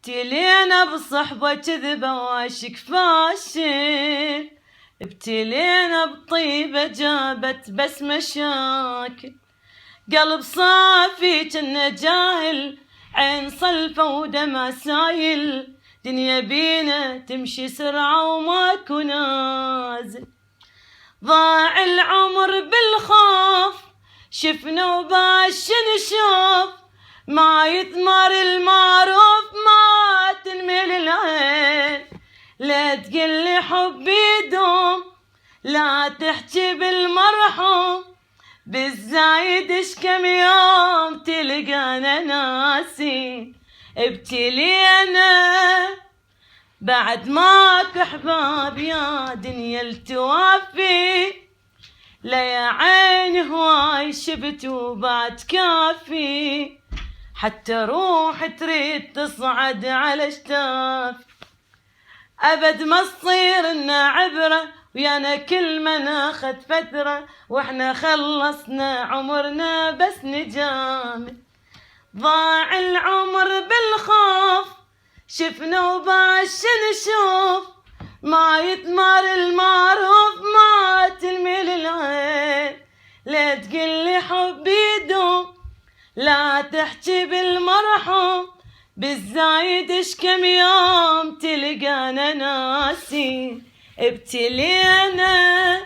ابتلينا بصحبة كذبة واشك فاشل، ابتلينا بطيبة جابت بس مشاكل، قلب صافي كنا جاهل، عين صلفة ودمع سايل، دنيا بينا تمشي سرعة وماكو نازل. ضاع العمر بالخوف شفنا وباش نشوف، ما يثمر المعروف ما تنمل العين، لا تقلي حبي يدوم لا تحكي بالمرحوم، بالزايد اش كم يوم تلقانا ناسين. ابتلينا بعد ماك احباب يا دنيا التوافي، لا يا عين هواي شبت وبعد كافي، حتى روح تريد تصعد على اشتافي، ابد ما تصير لنا عبره ويانا كل ما ناخذ فتره، واحنا خلصنا عمرنا بس نجامل. ضاع العمر بالخوف شفنا وباش نشوف، ما يثمر المعروف ما تلمل العين، لا تقلي حبي يدوم لا تحكي بالمرحوم، بالزايد اش كم يوم تلقانا ناسين. ابتلينا